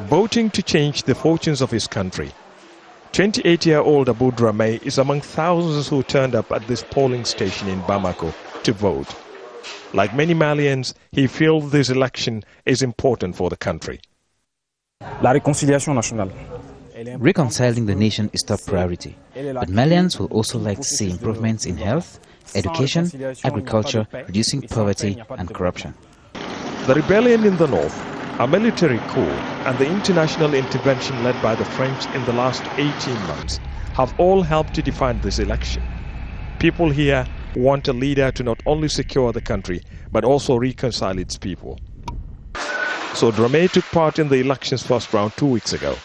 voting to change the fortunes of his country. 28-year-old Abu Dramé is among thousands who turned up at this polling station in Bamako to vote. Like many Malians, he feels this election is important for the country. Reconciling the nation is top priority, but Malians will also like to see improvements in health, education, agriculture, reducing poverty and corruption. The rebellion in the north, a military coup and the international intervention led by the French in the last 18 months have all helped to define this election. People here want a leader to not only secure the country but also reconcile its people. So Dramé took part in the election's first round 2 weeks ago.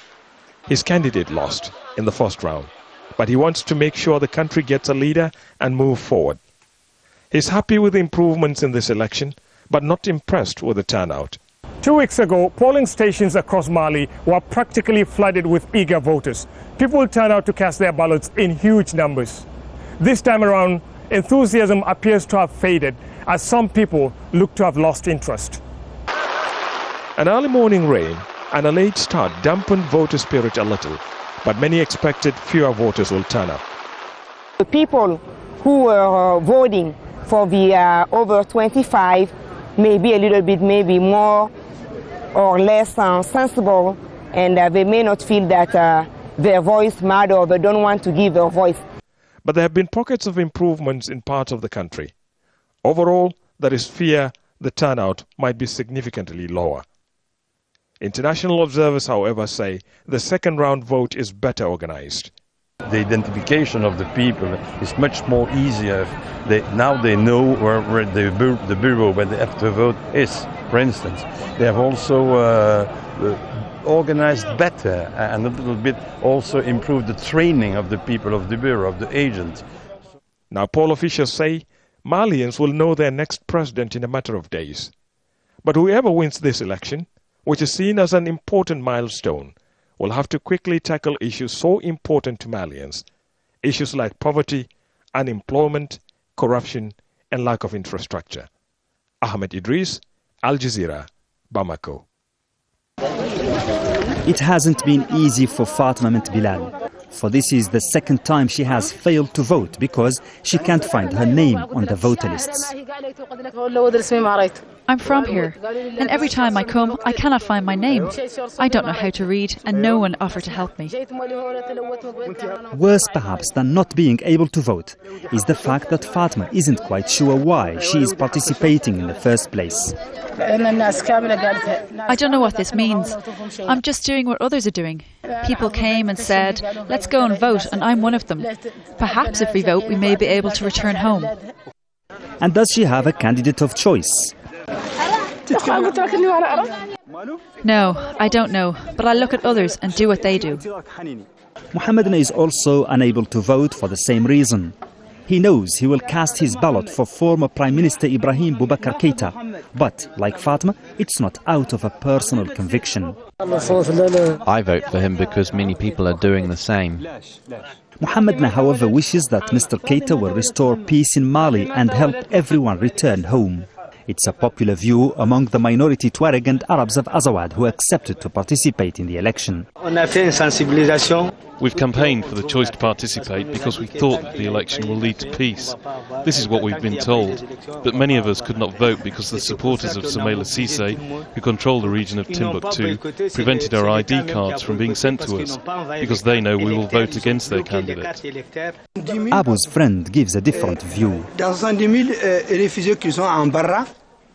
His candidate lost in the first round, but he wants to make sure the country gets a leader and move forward. He's happy with the improvements in this election, but not impressed with the turnout. 2 weeks ago, polling stations across Mali were practically flooded with eager voters. People turned out to cast their ballots in huge numbers. This time around, enthusiasm appears to have faded as some people look to have lost interest. An early morning rain and a late start dampened voter spirit a little, but many expected fewer voters will turn up. The people who were voting for the over 25 may be a little bit maybe more or less sensible, and they may not feel that their voice matters, or they don't want to give their voice. But there have been pockets of improvements in parts of the country. Overall, there is fear the turnout might be significantly lower. International observers, however, say the second round vote is better organized. The identification of the people is much more easier. Now they know where the bureau where they have to vote is. For instance, they have also organized better and a little bit also improved the training of the people of the bureau, of the agents. Now poll officials say Malians will know their next president in a matter of days. But whoever wins this election, which is seen as an important milestone, will have to quickly tackle issues so important to Malians. Issues like poverty, unemployment, corruption, and lack of infrastructure. Ahmed Idris, Al Jazeera, Bamako. It hasn't been easy for Fatima Mint Bilal, for this is the second time she has failed to vote because she can't find her name on the voter lists. I'm from here, and every time I come, I cannot find my name. I don't know how to read, and no one offered to help me. Worse perhaps than not being able to vote is the fact that Fatima isn't quite sure why she is participating in the first place. I don't know what this means. I'm just doing what others are doing. People came and said, let's go and vote, and I'm one of them. Perhaps if we vote, we may be able to return home. And does she have a candidate of choice? No, I don't know, but I look at others and do what they do. Mohammed is also unable to vote for the same reason. He knows he will cast his ballot for former Prime Minister Ibrahim Boubacar Keïta, but, like Fatima, it's not out of a personal conviction. I vote for him because many people are doing the same. Mohammed, however, wishes that Mr. Keïta will restore peace in Mali and help everyone return home. It's a popular view among the minority Tuareg and Arabs of Azawad who accepted to participate in the election. We've campaigned for the choice to participate because we thought that the election will lead to peace. This is what we've been told. But many of us could not vote because the supporters of Soumaïla Cissé, who control the region of Timbuktu, prevented our ID cards from being sent to us because they know we will vote against their candidate. Abu's friend gives a different view.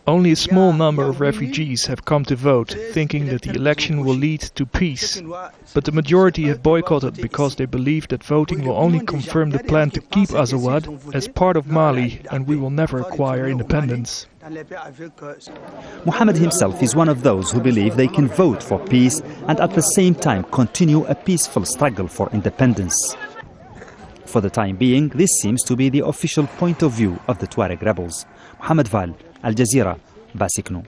Only a small number of refugees have come to vote, thinking that the election will lead to peace. But the majority have boycotted because they believe that voting will only confirm the plan to keep Azawad as part of Mali, and we will never acquire independence. Mohammed himself is one of those who believe they can vote for peace and at the same time continue a peaceful struggle for independence. For the time being, this seems to be the official point of view of the Tuareg rebels. Mohammed Val, Al Jazeera, Basikno.